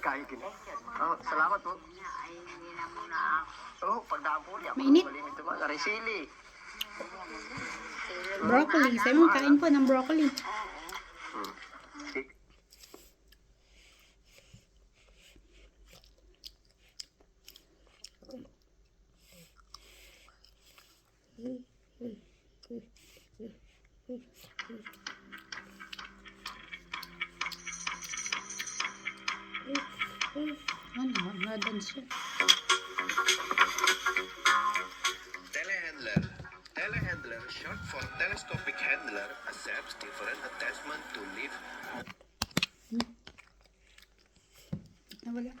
Kain kin. Oh, salamat po. Oh, pagdaan po niya. Mainit. Malimit ito ba? Sili. Broccoli. Sabi mo, kain po ng broccoli. Ano, nadan siya. Telehandler. Telehandler, short for telescopic handler, accepts different attachment to lift. Nawala.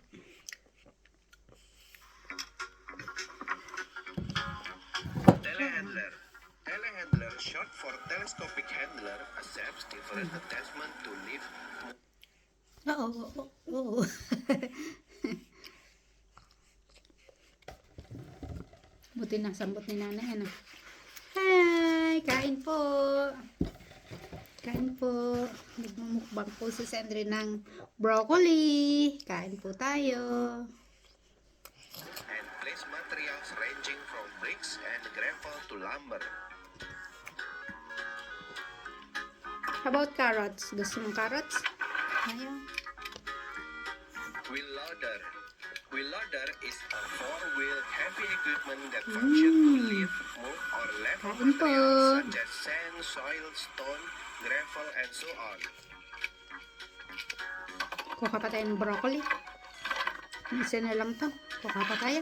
Telehandler. Telehandler, short for telescopic handler, accepts different attachment to lift. Oo. Buti na sambot ni nanay, ano. Hi! Kain po! Kain po. Nagmumukbang po si Sandri ng broccoli. Kain po tayo. And place materials ranging from bricks and gravel to lumber. How about carrots? Gusto mong carrots? Ayaw. Wheel loader. Wheel loader is a four-wheel heavy equipment that functions to lift, move, or lift Kain po. materials such as sand, soil, stone, gravel, and so on. Kuha pa tayo ng broccoli. Isa na lang to. Kuha pa tayo.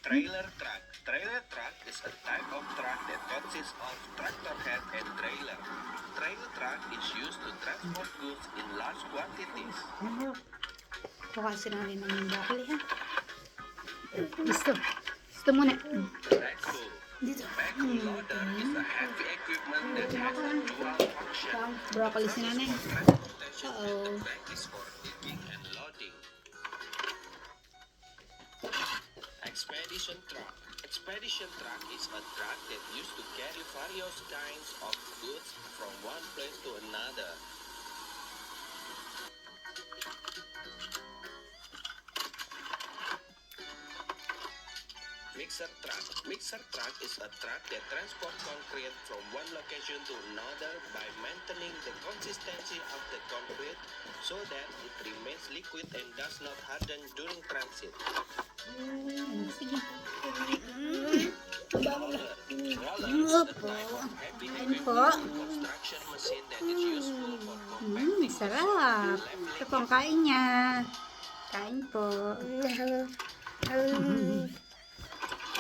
Trailer truck. Trailer truck is a type of truck that consists of tractor head and trailer. Trailer truck is used to transport goods in large quantities. Ano? Kuha sila rin ng broccoli, ha? Gusto. Gusto muna. Backhoe. Dito. Backhoe loader is a heavy equipment that has a dual function. Broccoli si nanay. Transportation and Uh-oh. the back is for digging and loading. Expedition truck. Expedition truck is a truck that used to carry various kinds of goods from one place to another. Mixer truck. Mixer truck is a truck that transports concrete from one location to another by maintaining the consistency of the concrete so that it remains liquid and does not harden during transit. Sige. Roller. Roller is a type of heavy Kain equipment po. construction machine that is useful for compacting Sarap. Ito pong kain niya. Kain po.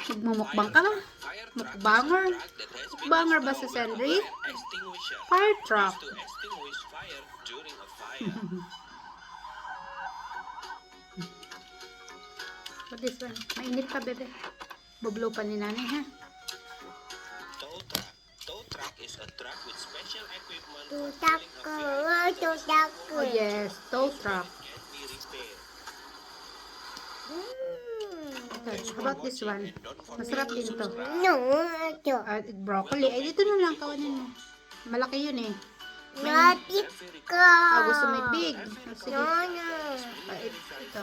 Nagmumukbang ka ba? fire truck. Mukbanger? Truck that has been Mukbanger ba si installed with Sandri? a fire extinguisher. Fire truck. Used to extinguish fire during a fire. What is one? Mainit pa, bebe. Bublow pa ni nanay, ha? Tow truck. Tow truck is a truck with special equipment for Tutak pulling a ko, vehicle tutak ko. Oh, yes. Tow truck. that can be repaired. Okay, how about this one? Masarap din to. No, ito. Broccoli. Ay, dito na lang. Kawanin mo. Malaki yun, eh. Napit ko. Gusto may big. Sige. No, no. Ito.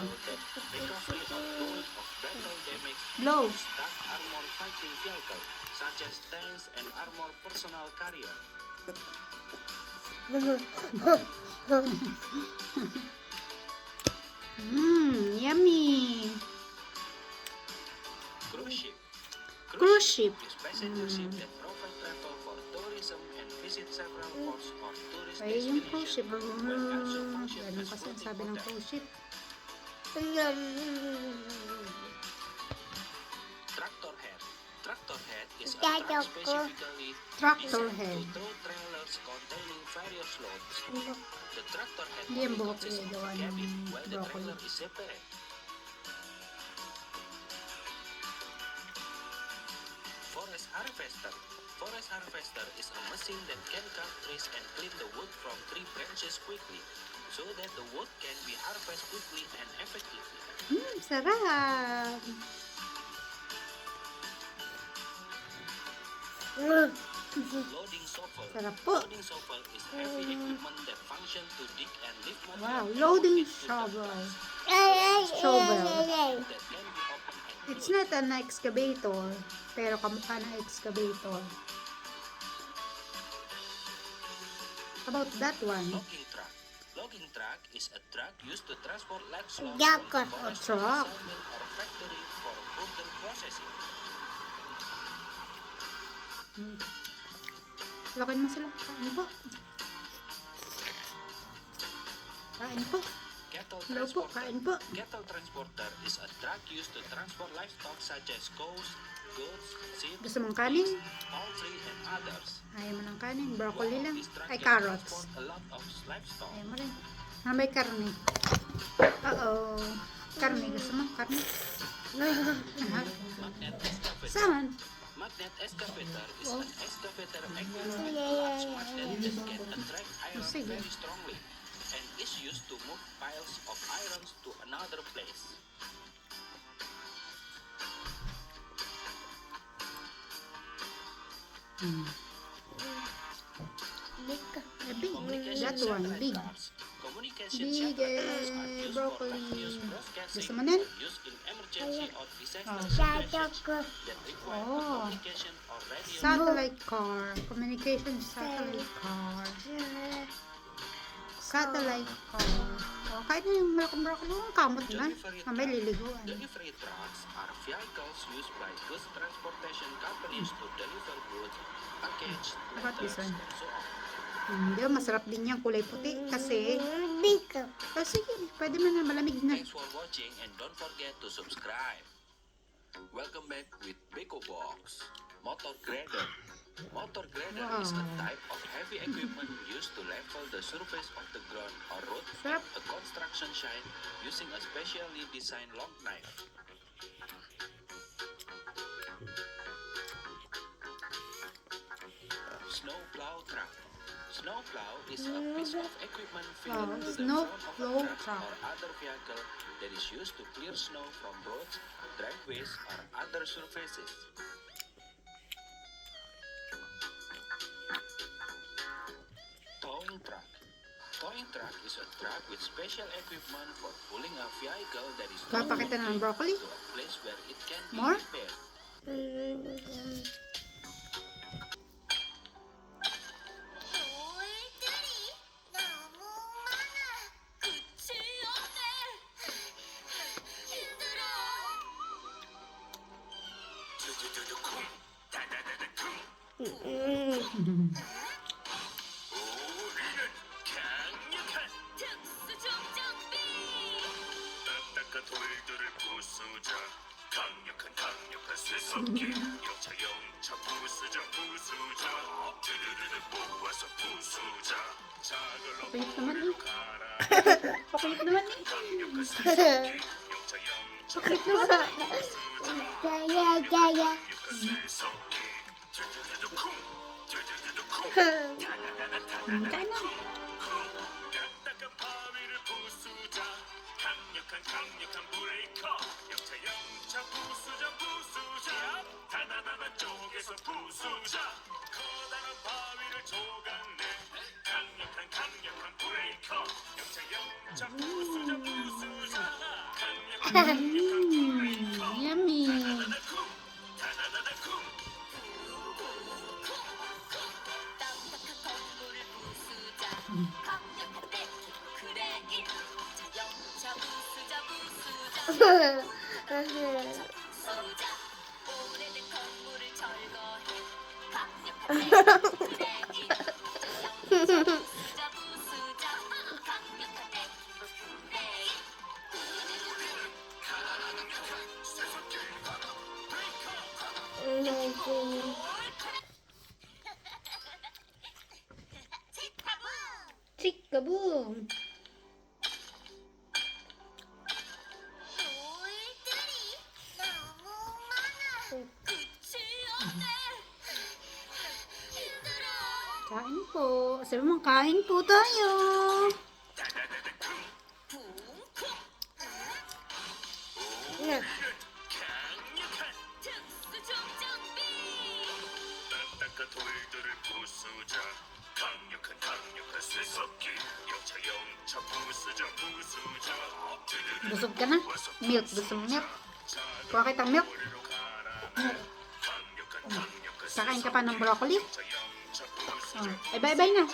Recovery of tools of battle damage Blow. stock armor fighting vehicle such as tanks and armor personnel carrier. Yummy. Cruise ship. Cruise ship. is passenger ship that provide travel for tourism and visit several ports or tourist Ay, yung cruise ship. destinations. When also function Ganun as kasi ang floating sabi ng hotel. cruise ship. Tractor head. Tractor head is a Dad, truck ako. specifically Tractor designed head. to tow trailers containing various loads. The tractor head Hindi yung only buhok consists niya of gawa the cabin ng while the broccoli. trailer is separate. Forest harvester. Forest harvester is a machine that can cut trees and clean the wood from tree branches quickly, so that the wood can be harvested quickly and effectively. Sarap. Loading shovel. Sarap po. Loading shovel is heavy equipment that function to dig and lift material Wow, from loading pit to the shovel. blast Shovel. that can be opened and It's closed. not an excavator, pero kamukha ng excavator. About that one. Logging truck. Logging truck is a truck used to transport logs from Jacker. the forest A to a truck. sawmill or factory for further processing. Lakin mo sila. Kain po. Kain po. Cattle Hello po, transporter. kain po. Cattle transporter is a truck used to transport livestock such as cows, goats, sheep, Gusto mong kanin? poultry, and others. Ayaw mo ng kanin. Broccoli lang. This truck Ay, can carrots. transport a lot of livestock. Ayaw mo rin. May karne. Uh-oh. Karne. Gusto mo? Karne? Magnet excavator. Saan? Magnet excavator is Oh. an excavator equipped with a large magnet that can attract iron Sige. very strongly and is used to move piles of irons to another place. Big. Communication That one. satellite Big. cars. Communication Big, satellite cars are used for broccoli. news broadcasting Gusto mo nun? or used in emergency or disaster Oh. situations that require Oh. communication or radio. Satellite car. Communication satellite car. Satellite car. Oh, kahit na yung malakang broccoli, kamot na. Mamay liliguan. Delivery trucks are vehicles used by goods transportation companies to deliver goods, package, What is letters, one? and so on. Hindi, masarap din yung kulay puti kasi, Big. oh sige, pwede mo na malamig na. Thanks for watching and don't forget to subscribe. Welcome back with Beko Box. Motor grader. Motor grader is a type of heavy equipment used to level the surface of the ground or road Sarap. at a construction site using a specially designed long knife. Snowplow truck. Snowplow is a piece of equipment fitted Wow, to the snow front of plow a truck truck. or other vehicle that is used to clear snow from roads, driveways, or other surfaces. Towing truck. Towing truck is a truck with special equipment for pulling a vehicle that is Papakita na ng broccoli. to a place where it can be More? repaired. 딱딱한 돌들을 부수자 강력한 쇠석기 영차 부수자 두두두두 모아서 부수자 자글로 Pakulit naman eh. 가라 Pakulit naman eh. 강력한 쇠석기 영차 Pakulit naman. Jaya, jaya. 강력한 쇠석기 두두두두 쿵 Kain na. 딱딱한 바위를 부수자 강력한 브레이커 영차 부수자 다다다다 쪽에서 부수자 커다란 바위를 조각내 강력한 브레이커 영차 부수자 강력한 Yummy. 다다다다 쿵 Chikaboom. Kain po. Sabi mo, kain po tayo. 딱딱한 돌들을 Busog ka na? Milk. Gusto mo milk? Kuha kitang milk. Kakain ka pa ng broccoli? Oh. Ay, bye-bye na.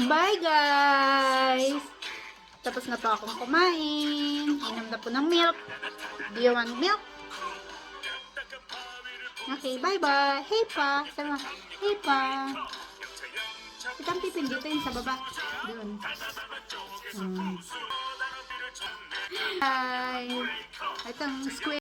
Bye, guys! Tapos na po akong kumain. Inom na po ng milk. Do you want milk? Okay, bye-bye. Hey pa. Sama. Hey pa. Itang pipindutin sa baba. Doon. Bye. Itong square.